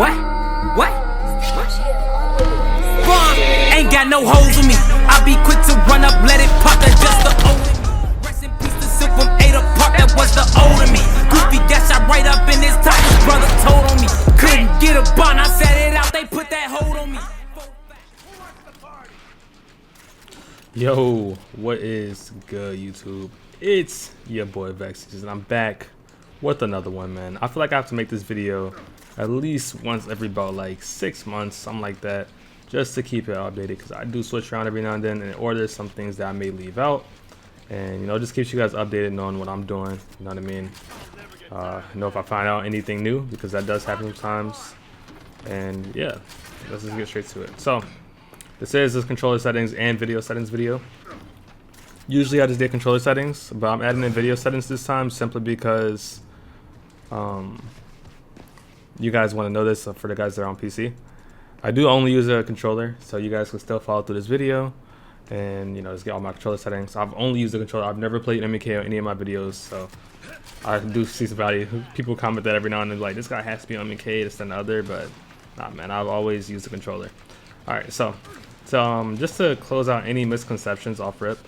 What? Bomb ain't got no holes in me. I be quick to run up, let it pop. That's just the old in me. Rest in peace to Silk from 8 apart. That was the old in me. Goofy got shot right up in his top. His brother told on me. Couldn't get a bond. I set it out. They put that hold on me. Yo, what is good, YouTube? It's your boy Avexys, and I'm back with another one, man. I feel like I have to make this video at least once every about like 6 months, something like that, just to keep it updated, because I do switch around every now and then and order some things that I may leave out, and you know, just keeps you guys updated knowing what I'm doing, you know what I mean? Know if I find out anything new, because that does happen sometimes. And yeah, let's just get straight to it. So this is the controller settings and video settings video. Usually I just did controller settings, but I'm adding in video settings this time simply because you guys want to know this. For the guys that are on PC, I do only use a controller, so you guys can still follow through this video and, you know, just get all my controller settings. I've only used the controller. I've never played MK on any of my videos, so I do see some value. People comment that every now and then, like, this guy has to be on MK, this and the other, but nah, man, I've always used the controller. Alright, so just to close out any misconceptions off rip,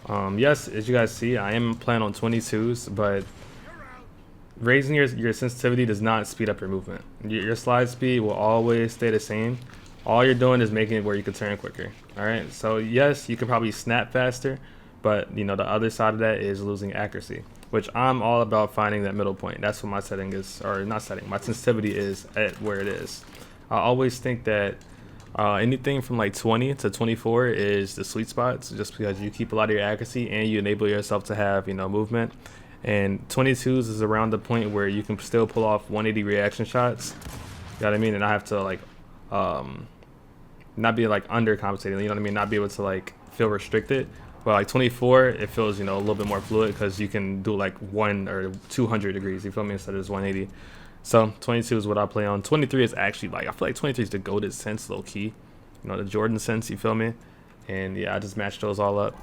yes, as you guys see, I am playing on 22s, but raising your sensitivity does not speed up your movement. Your slide speed will always stay the same. All you're doing is making it where you can turn quicker. Alright, so yes, you can probably snap faster, but you know, the other side of that is losing accuracy, which I'm all about finding that middle point. That's what my setting is, or not setting, my sensitivity is at where it is. I always think that anything from like 20 to 24 is the sweet spots, just because you keep a lot of your accuracy and you enable yourself to have, you know, movement. And 22s is around the point where you can still pull off 180 reaction shots, you know what I mean, and I have to like not be like undercompensating, you know what I mean, not be able to like feel restricted. But like 24, it feels, you know, a little bit more fluid, because you can do like 1 or 200 degrees, you feel me, instead of just 180. So 22 is what I play on. 23 is actually, like, I feel like 23 is the goated sense, low key, you know, the Jordan sense, you feel me? And yeah, I just matched those all up.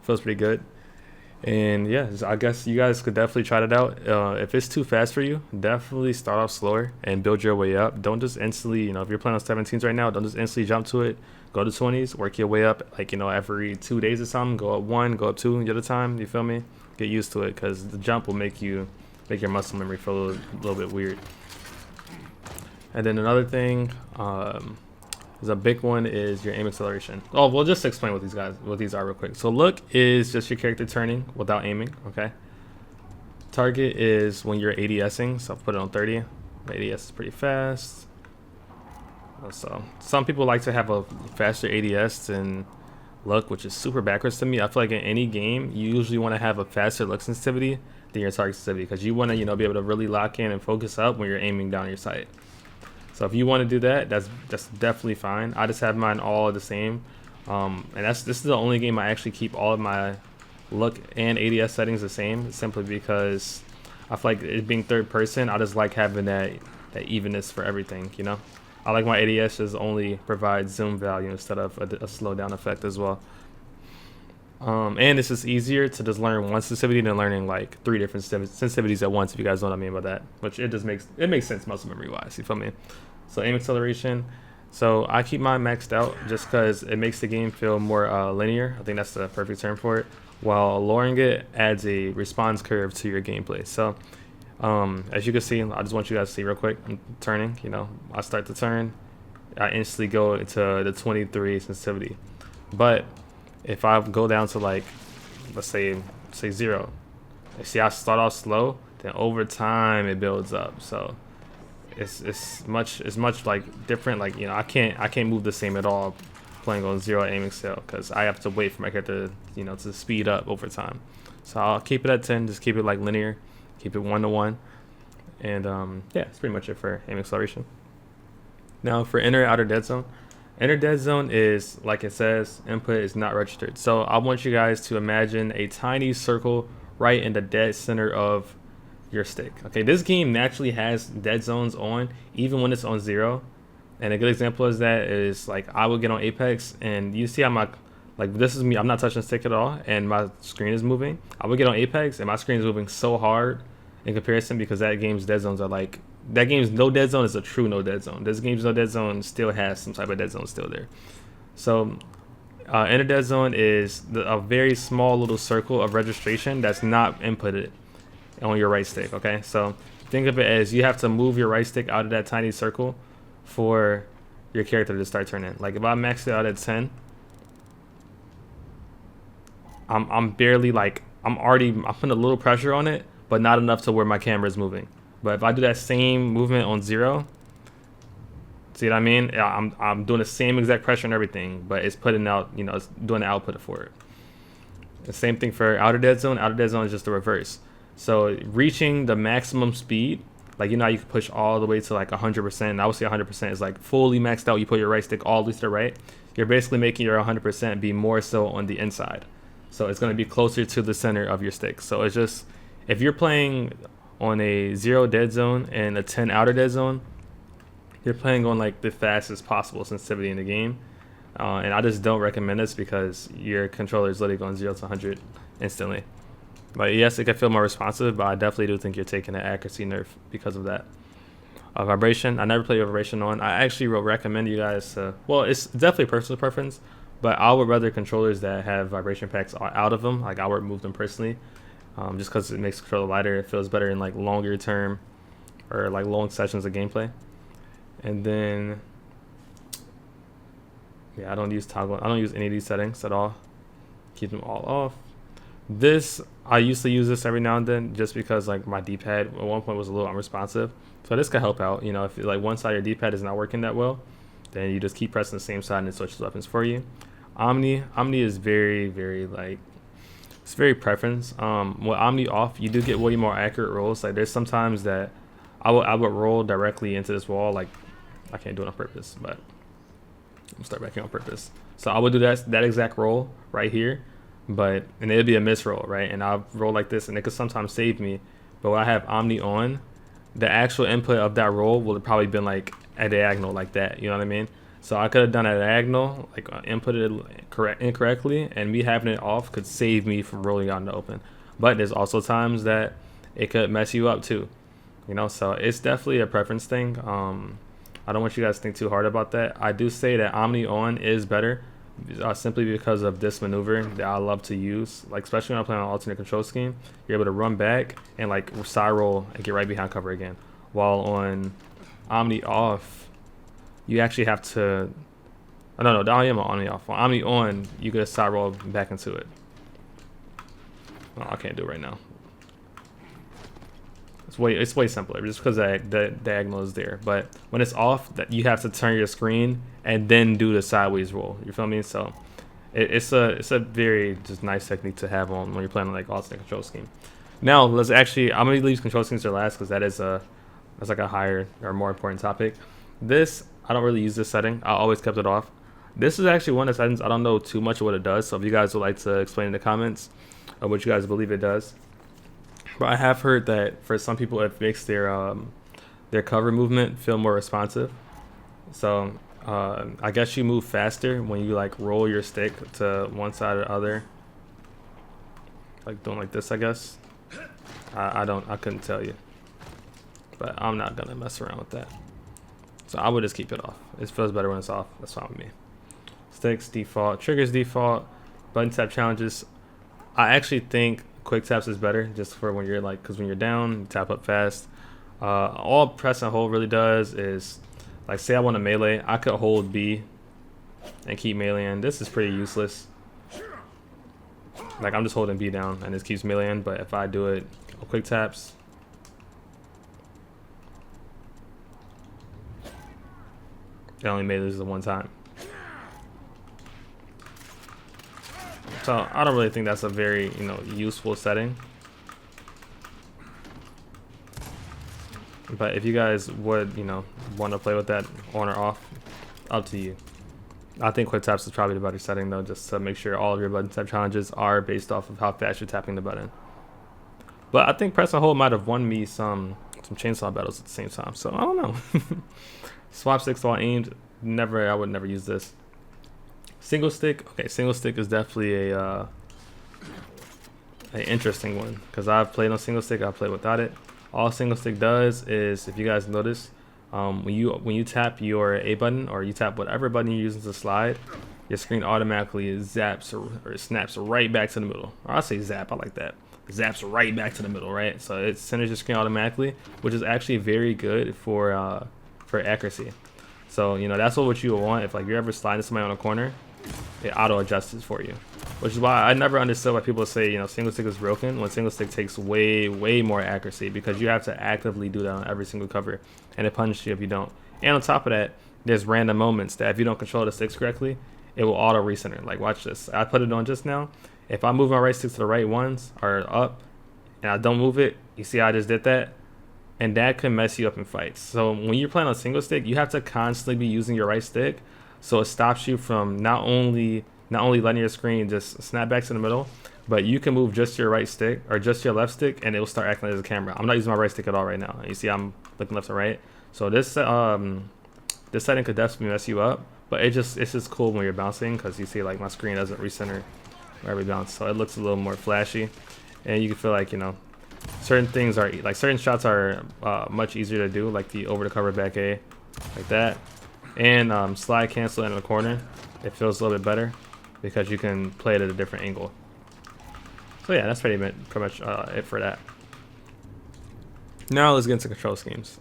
Feels pretty good. And yeah, I guess you guys could definitely try that out. If it's too fast for you, definitely start off slower and build your way up. Don't just instantly, you know, if you're playing on 17s right now, don't just instantly jump to it. Go to 20s, work your way up, like, you know, every 2 days or something. Go up 1, go up 2 at a time, you feel me? Get used to it, because the jump will make your muscle memory feel a little bit weird. And then another thing, is a big one, is your aim acceleration. Oh, we'll just explain what these are real quick. So look is just your character turning without aiming, okay? Target is when you're ADSing, so I'll put it on 30. The ADS is pretty fast. So some people like to have a faster ADS than look, which is super backwards to me. I feel like in any game, you usually want to have a faster look sensitivity than your target sensitivity, because you want to, you know, be able to really lock in and focus up when you're aiming down your sight. So if you want to do that, that's definitely fine. I just have mine all the same, and this is the only game I actually keep all of my look and ADS settings the same, simply because I feel like it being third person, I just like having that evenness for everything, you know. I like my ADS just only provides zoom value instead of a slowdown effect as well. And it's just easier to just learn one sensitivity than learning like 3 different sensitivities at once, if you guys know what I mean by that. Which it makes sense muscle memory wise, you feel me? So aim acceleration. So I keep mine maxed out just because it makes the game feel more linear. I think that's the perfect term for it. While lowering it adds a response curve to your gameplay. So as you can see, I just want you guys to see real quick. I'm turning, you know, I start to turn, I instantly go into the 23 sensitivity. But if I go down to like, let's say 0, you see I start off slow, then over time it builds up. So it's much like different. Like, you know, I can't move the same at all playing on 0 aim excel, because I have to wait for my character, you know, to speed up over time. So I'll keep it at 10, just keep it like linear, keep it 1 to 1, and yeah, that's pretty much it for aim acceleration. Now for inner outer dead zone. Inner dead zone is, like it says, input is not registered. So I want you guys to imagine a tiny circle right in the dead center of your stick. Okay, this game naturally has dead zones on even when it's on 0. And a good example is that is like I would get on Apex, and you see how my, like, this is me, I'm not touching the stick at all, and my screen is moving. I would get on Apex and my screen is moving so hard, in comparison, because that game's dead zones are like, that game's no dead zone is a true no dead zone. This game's no dead zone still has some type of dead zone still there. So in a dead zone is a very small little circle of registration that's not inputted on your right stick. Okay, so think of it as you have to move your right stick out of that tiny circle for your character to start turning. Like if I maxed it out at 10, I'm barely like, I'm putting a little pressure on it, but not enough to where my camera is moving. But if I do that same movement on 0, see what I mean? I'm doing the same exact pressure and everything, but it's putting out, you know, it's doing the output for it. The same thing for outer dead zone. Outer dead zone is just the reverse. So reaching the maximum speed, like, you know how you can push all the way to like 100%. I would say 100% is like fully maxed out. You put your right stick all the way to the right. You're basically making your 100% be more so on the inside. So it's going to be closer to the center of your stick. So it's just, if you're playing on a 0 dead zone and a 10 outer dead zone, you're playing on like the fastest possible sensitivity in the game. And I just don't recommend this because your controller is literally going 0 to 100 instantly. But yes, it can feel more responsive, but I definitely do think you're taking an accuracy nerf because of that. Vibration, I never played vibration on. I actually will recommend you guys to, well, it's definitely personal preference, but I would rather controllers that have vibration packs out of them. Like I would remove them personally, just because it makes the controller lighter. It feels better in like longer term or like long sessions of gameplay. And then, yeah, I don't use toggle. I don't use any of these settings at all. Keep them all off. This, I used to use this every now and then just because like my D-pad at one point was a little unresponsive. So this could help out. You know, if like one side of your D-pad is not working that well, then you just keep pressing the same side and it switches weapons for you. Omni is very, very like, it's very preference. With Omni off, you do get way more accurate rolls. Like there's sometimes that I would roll directly into this wall. Like I can't do it on purpose, but I'll start backing on purpose. So I would do that exact roll right here, and it'd be a miss roll, right? And I'll roll like this, and it could sometimes save me. But when I have Omni on, the actual input of that roll would have probably been like a diagonal like that. You know what I mean? So I could have done a diagonal, like inputted it incorrectly, and me having it off could save me from rolling out in the open. But there's also times that it could mess you up too. You know, so it's definitely a preference thing. I don't want you guys to think too hard about that. I do say that Omni on is better, simply because of this maneuver that I love to use. Like especially when I'm playing on alternate control scheme, you're able to run back and like side roll and get right behind cover again. While on Omni off, you actually have to. Oh, no, I am on Omni off. On Omni on, you get a side roll back into it. Oh, I can't do it right now. It's way simpler just because the diagonal is there. But when it's off, that you have to turn your screen and then do the sideways roll. You feel me? So it's a very just nice technique to have on when you're playing like alternate control scheme. Now let's actually, I'm gonna leave control schemes to last because that's like a higher or more important topic. This, I don't really use this setting. I always kept it off. This is actually one of the settings I don't know too much of what it does. So if you guys would like to explain in the comments what you guys believe it does. But I have heard that for some people it makes their cover movement feel more responsive. So I guess you move faster when you like roll your stick to one side or the other, like doing like this. I guess I couldn't tell you, but I'm not gonna mess around with that. So I would just keep it off. It feels better when it's off. That's fine with me. Sticks default, triggers default, button tap challenges. I actually think quick taps is better just for when you're like, because when you're down, you tap up fast. All press and hold really does is, like say I want to melee, I could hold B and keep meleeing. This is pretty useless. Like I'm just holding B down and it keeps meleeing, but if I do it quick taps, it only melees the one time. So I don't really think that's a very, useful setting. But if you guys would, want to play with that on or off, up to you. I think quick taps is probably the better setting though, just to make sure all of your button tap challenges are based off of how fast you're tapping the button. But I think press and hold might have won me some chainsaw battles at the same time. So I don't know. Swap sticks while aimed. I would never use this. Single stick. Okay, single stick is definitely an interesting one because I've played on single stick. I've played without it. All single stick does is, if you guys notice, when you tap your A button or you tap whatever button you're using to slide, your screen automatically zaps or snaps right back to the middle. Or I'll say zap, I like that. Zaps right back to the middle, right? So it centers your screen automatically, which is actually very good for accuracy. So you know that's what you want. If like you're ever sliding somebody on a corner, it auto adjusts it for you. Which is why I never understood why people say, you know, single stick is broken when single stick takes way more accuracy, because you have to actively do that on every single cover, and it punishes you if you don't. And on top of that, there's random moments that if you don't control the sticks correctly, it will auto recenter. Like watch this. I put it on just now. If I move my right stick to the right ones or up, and I don't move it, you see how I just did that? And that can mess you up in fights. So when you're playing on single stick, you have to constantly be using your right stick, so it stops you from not only letting your screen just snap back to the middle, but you can move just your right stick or just your left stick and it will start acting as a camera. I'm not using my right stick at all right now. You see I'm looking left and right. So this setting could definitely mess you up, but it's just cool when you're bouncing, because you see like my screen doesn't recenter where we bounce, so it looks a little more flashy, and you can feel like, you know, certain things are like certain shots are much easier to do, like the over the cover back A, like that, and slide cancel in the corner. It feels a little bit better because you can play it at a different angle. So yeah, that's pretty much it for that. Now let's get into control schemes.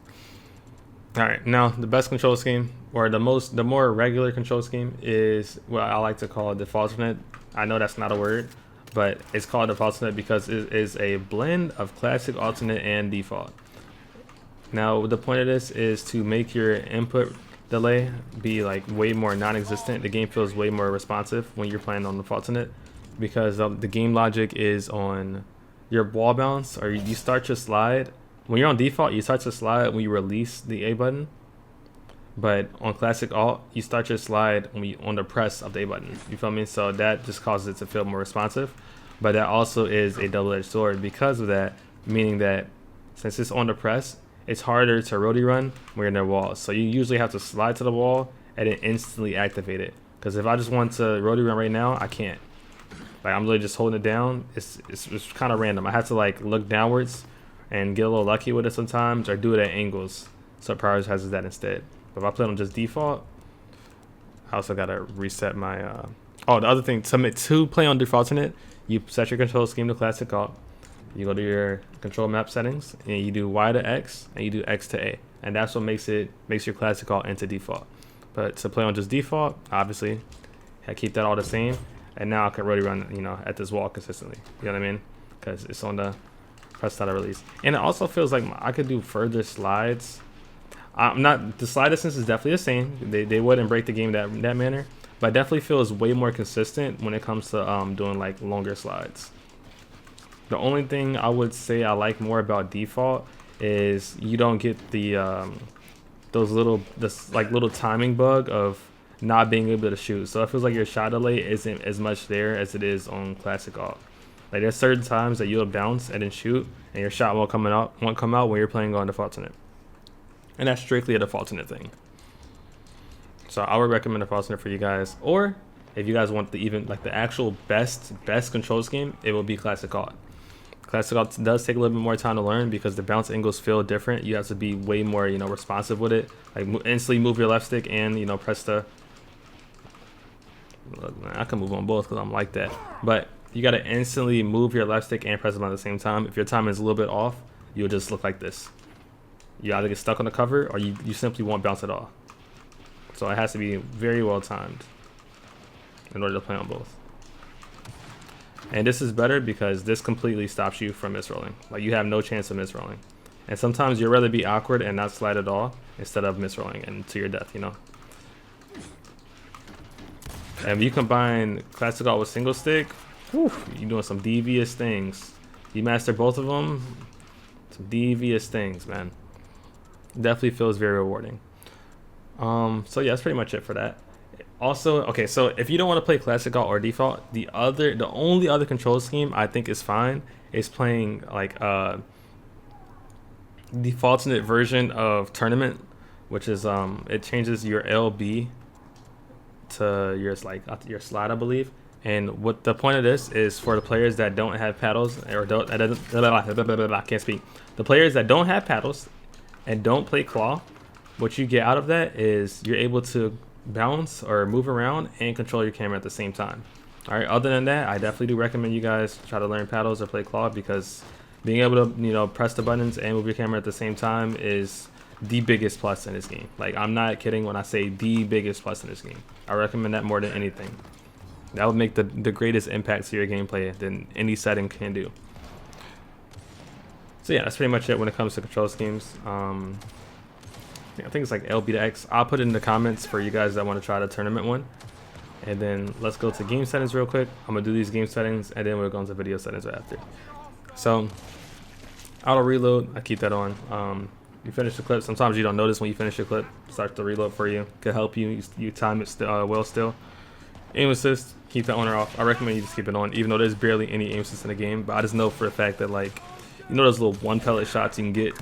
All right, now the best control scheme, or the more regular control scheme, is what I like to call DEFAULTERNATE. I know that's not a word, but it's called DEFAULTERNATE because it is a blend of classic, alternate, and default. Now the point of this is to make your input delay be like way more non-existent. The game feels way more responsive when you're playing on DEFAULTERNATE, because the game logic is on your wall bounce, or you start your slide. When you're on default, you start to slide when you release the A button, but on classic alt, you start your slide when you on the press of the A button. You feel me? So that just causes it to feel more responsive, but that also is a double-edged sword because of that, meaning that since it's on the press, it's harder to roadie run when you're near walls. So you usually have to slide to the wall and then instantly activate it. Because if I just want to roadie run right now, I can't. Like I'm literally just holding it down. It's kind of random. I have to like look downwards and get a little lucky with it sometimes, or do it at angles, so it prioritizes that instead. But if I play on just default, I also gotta reset my. Oh, the other thing, to play on DEFAULTERNATE, you set your control scheme to classic alt. You go to your control map settings and you do Y to X and you do X to A, and that's what makes your classic alt into default. But to play on just default, obviously, I keep that all the same, and now I can really run, you know, at this wall consistently. You know what I mean? Because it's on the press style release, and it also feels like I could do further slides. The slide distance is definitely the same. They wouldn't break the game that manner, but it definitely feels way more consistent when it comes to doing like longer slides. The only thing I would say I like more about default is you don't get the little timing bug of not being able to shoot. So it feels like your shot delay isn't as much there as it is on classic alt. Like there's certain times that you'll bounce and then shoot, and your shot won't come out when you're playing on DEFAULTERNATE, and that's strictly a DEFAULTERNATE thing. So I would recommend DEFAULTERNATE for you guys, or if you guys want the actual best control scheme, it will be classic alt. Classic alt does take a little bit more time to learn because the bounce angles feel different. You have to be way more, you know, responsive with it. Like instantly move your left stick and, you know, press the. Look, man, I can move on both because I'm like that, but you got to instantly move your left stick and press them at the same time. If your timing is a little bit off, you'll just look like this. You either get stuck on the cover or you simply won't bounce at all. So it has to be very well timed in order to play on both. And this is better because this completely stops you from misrolling. Like you have no chance of misrolling. And sometimes you'd rather be awkward and not slide at all instead of misrolling and to your death, you know. And if you combine classic alt with single stick, whew, you're doing some devious things. You master both of them, some devious things, man. Definitely feels very rewarding. So yeah, that's pretty much it for that. Also, okay, so if you don't want to play classic alt or default, the only other control scheme I think is fine is playing like the DEFAULTERNATE version of tournament, which is it changes your LB to your slide, I believe, And what the point of this is for the players that don't have paddles or I can't speak. The players that don't have paddles and don't play claw, what you get out of that is you're able to bounce or move around and control your camera at the same time. All right, other than that, I definitely do recommend you guys try to learn paddles or play claw, because being able to, you know, press the buttons and move your camera at the same time is the biggest plus in this game. Like, I'm not kidding when I say the biggest plus in this game. I recommend that more than anything. That would make the greatest impact to your gameplay than any setting can do. So yeah, that's pretty much it when it comes to control schemes. Yeah, I think it's like LB to X. I'll put it in the comments for you guys that want to try the tournament one. And then let's go to game settings real quick. I'm gonna do these game settings and then we'll go into video settings right after. So auto reload, I keep that on. You finish the clip. Sometimes you don't notice when you finish your clip. Starts to reload for you. Could help you. You time it well still. Aim assist, keep that on or off. I recommend you just keep it on, even though there's barely any aim assist in the game. But I just know for a fact that, like, you know those little one pellet shots you can get,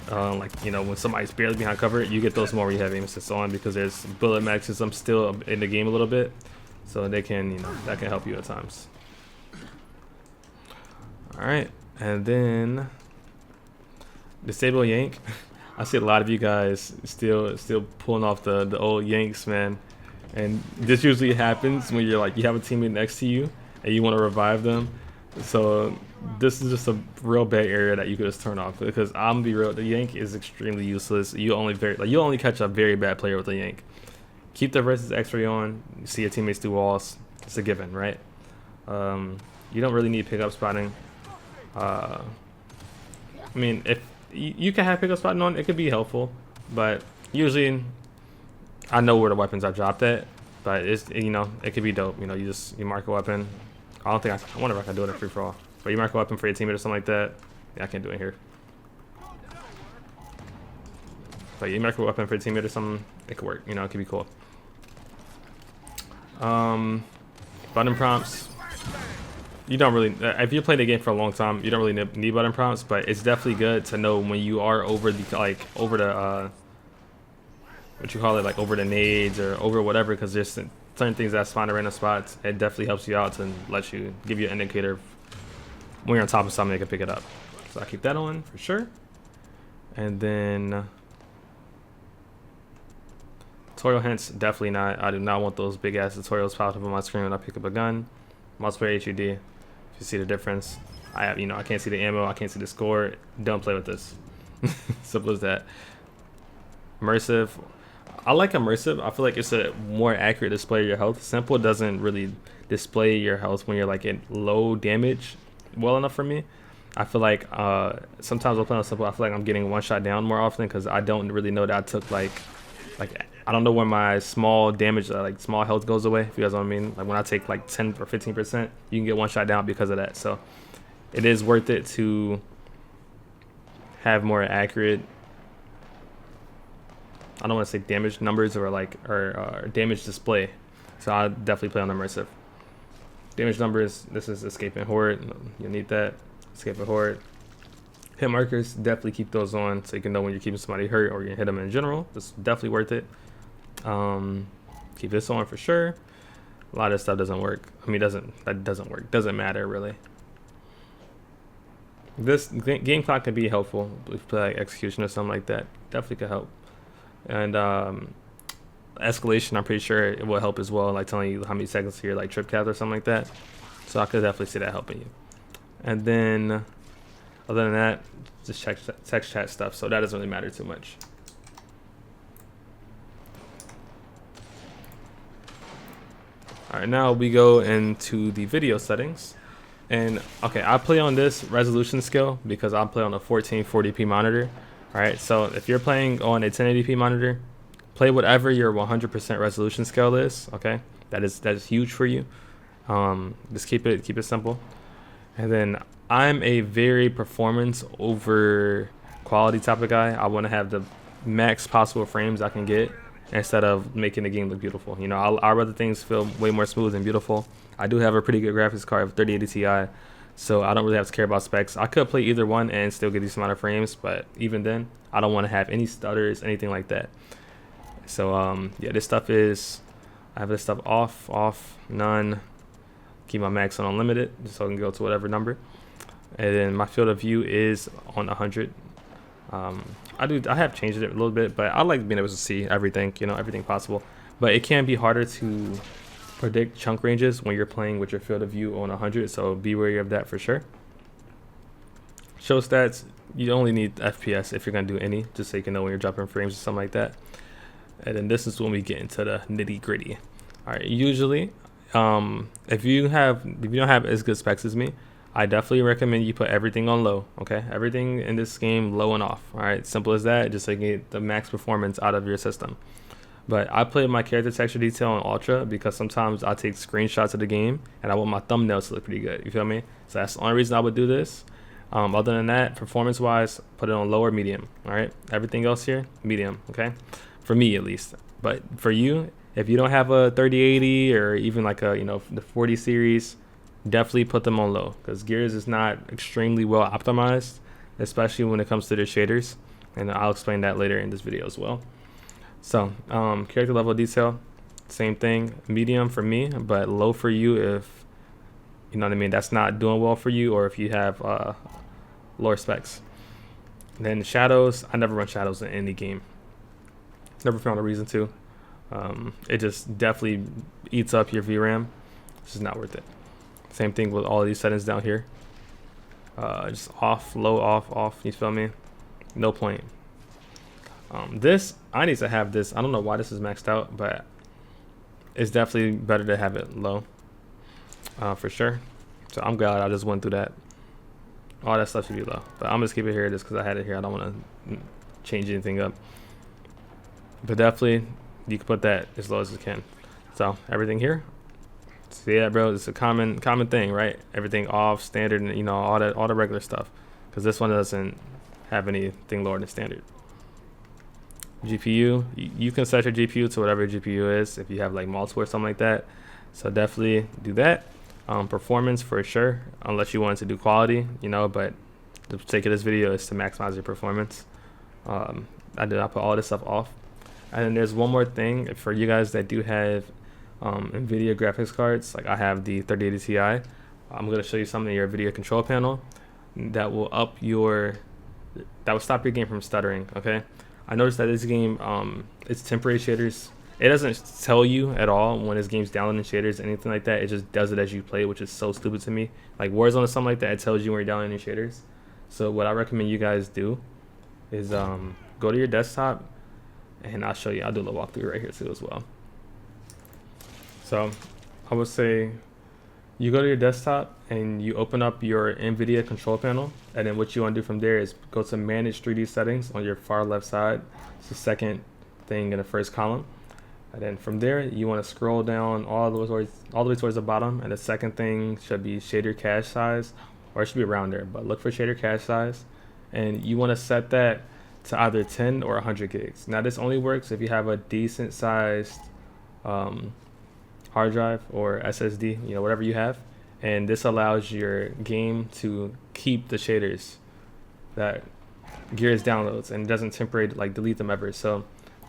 like, you know, when somebody's barely behind cover, you get those more when you have aim assist on, because there's bullet maxism still in the game a little bit, so they can, you know, that can help you at times. All right, and then disable yank. I see a lot of you guys still pulling off the old yanks, man. And this usually happens when you're like, you have a teammate next to you and you want to revive them. So this is just a real bad area that you could just turn off, because I'm gonna be real, the yank is extremely useless. You only catch a very bad player with a yank. Keep the versus X-ray on. You see your teammates do walls. It's a given, right? You don't really need pickup spotting. I mean, if you can have pickup spotting on, it could be helpful, but usually I know where the weapons are dropped at, but it's, you know, it could be dope. You know, you mark a weapon. I don't think I wonder if I can do it in free for all. But you mark a weapon for your teammate or something like that. Yeah, I can't do it here. But you mark a weapon for your teammate or something, it could work. You know, it could be cool. Button prompts. You don't really, if you're playing the game for a long time, you don't really need button prompts, but it's definitely good to know when you are over the what you call it, like over the nades or over whatever, because there's certain things that spawn at random spots. It definitely helps you out and lets you give you an indicator when you're on top of something, they can pick it up. So I keep that on for sure. And then tutorial hints, definitely not. I do not want those big ass tutorials popped up on my screen when I pick up a gun. Multiplayer HUD, if you see the difference. I can't see the ammo, I can't see the score. Don't play with this. Simple as that. Immersive. I like immersive. I feel like it's a more accurate display of your health. Simple doesn't really display your health when you're like in low damage well enough for me. I feel like sometimes I'll play on simple, I feel like I'm getting one shot down more often, because I don't really know that I took like I don't know when my small damage, like small health goes away, if you guys know what I mean. Like when I take like 10 or 15%, you can get one shot down because of that. So it is worth it to have more accurate, I don't want to say damage numbers or damage display. So I definitely play on immersive. Damage numbers, this is escape and horde. You'll need that. Escape and horde. Hit markers, definitely keep those on so you can know when you're keeping somebody hurt or you're gonna hit them in general. It's definitely worth it. Keep this on for sure. A lot of stuff doesn't work. I mean, that doesn't work. Doesn't matter really. This game clock can be helpful if you play like execution or something like that. Definitely could help. And escalation, I'm pretty sure it will help as well, like telling you how many seconds to your like trip cap or something like that. So I could definitely see that helping you. And then other than that, just check text chat stuff, so that doesn't really matter too much. All right, now we go into the video settings. And okay, I play on this resolution scale because I play on a 1440p monitor. All right, so if you're playing on a 1080p monitor, play whatever your 100% resolution scale is. Okay, that is huge for you. Just keep it simple. And then I'm a very performance over quality type of guy. I want to have the max possible frames I can get instead of making the game look beautiful. You know, I'd rather things feel way more smooth and beautiful. I do have a pretty good graphics card of 3080 Ti, so I don't really have to care about specs. I could play either one and still get these amount of frames, but even then, I don't want to have any stutters, anything like that. So yeah, this stuff is, I have this stuff off, none. keep my max on unlimited, so I can go to whatever number. And then my field of view is on 100. I have changed it a little bit, but I like being able to see everything, you know, everything possible. But it can be harder to predict chunk ranges when you're playing with your field of view on 100, so be wary of that for sure. Show stats, you only need FPS if you're gonna do any, just so you can know when you're dropping frames or something like that. And then this is when we get into the nitty gritty. All right, usually, if you don't have as good specs as me, I definitely recommend you put everything on low. Okay, everything in this game low and off. All right, simple as that, just so you can get the max performance out of your system. But I play my character texture detail on ultra because sometimes I take screenshots of the game and I want my thumbnails to look pretty good. You feel me? So that's the only reason I would do this. Other than that, performance wise, put it on low or medium. All right, everything else here, medium. Okay, for me at least. But for you, if you don't have a 3080 or even like a, you know, the 40 series, definitely put them on low, because Gears is not extremely well optimized, especially when it comes to their shaders, and I'll explain that later in this video as well. So character level detail, same thing, medium for me, but low for you if, you know what I mean, that's not doing well for you, or if you have lower specs. Then shadows, I never run shadows in any game. Never found a reason to. It just definitely eats up your VRAM. It's just not worth it. Same thing with all of these settings down here. Just off, low, off, you feel me? No point. This, I need to have this. I don't know why this is maxed out, but it's definitely better to have it low, for sure. So I'm glad I just went through that. All that stuff should be low, but I'm just keep it here just because I had it here. I don't want to change anything up, but definitely you can put that as low as you can. So everything here. So yeah, bro, it's a common thing, right? Everything off, standard, and you know, all the regular stuff, because this one doesn't have anything lower than standard. GPU, you can set your GPU to whatever your GPU is if you have like multiple or something like that, so definitely do that. Performance for sure, unless you want to do quality, you know, but the sake of this video is to maximize your performance. I put all this stuff off. And then there's one more thing for you guys that do have Nvidia graphics cards. Like I have the 3080 Ti. I'm going to show you something in your video control panel that will stop your game from stuttering. Okay, I noticed that this game, it's temporary shaders. It doesn't tell you at all when this game's downloading shaders, anything like that. It just does it as you play, which is so stupid to me. Like Warzone or something like that, it tells you when you're downloading shaders. So what I recommend you guys do is go to your desktop, and I'll show you. I'll do a little walkthrough right here too as well. So I would say you go to your desktop and you open up your Nvidia control panel, and then what you want to do from there is go to manage 3D settings on your far left side. It's the second thing in the first column. And then from there, you want to scroll down all the way towards the bottom, and the second thing should be shader cache size, or it should be around there, but look for shader cache size, and you want to set that to either 10 or 100 gigs. Now this only works if you have a decent sized hard drive or SSD, you know, whatever you have, and this allows your game to keep the shaders that Gears downloads and doesn't temporarily like delete them ever. So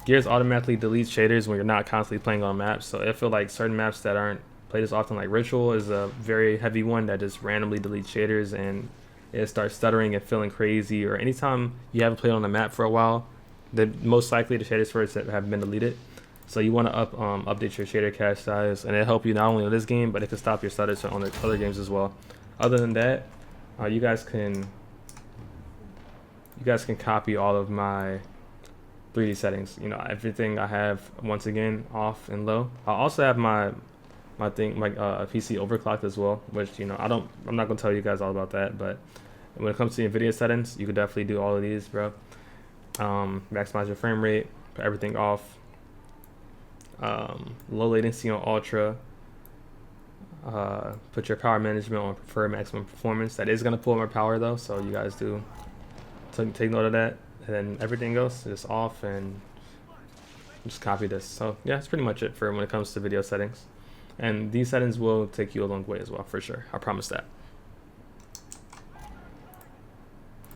Gears automatically deletes shaders when you're not constantly playing on maps. So I feel like certain maps that aren't played as often, like Ritual is a very heavy one that just randomly deletes shaders and it starts stuttering and feeling crazy, or anytime you haven't played on the map for a while, most likely the shaders for it have been deleted. So you want to update your shader cache size, and it'll help you not only on this game, but it can stop your stutters on the other games as well. Other than that, you guys can copy all of my 3D settings. You know, everything I have once again off and low. I also have my PC overclocked as well, which, you know, I'm not gonna tell you guys all about that, but when it comes to Nvidia settings, you could definitely do all of these, bro. Maximize your frame rate, put everything off. Low latency on ultra. Put your power management on preferred maximum performance. That is gonna pull more power though, so you guys do take note of that. And then everything else is off, and just copy this. So yeah, that's pretty much it for when it comes to video settings. And these settings will take you a long way as well, for sure. I promise that.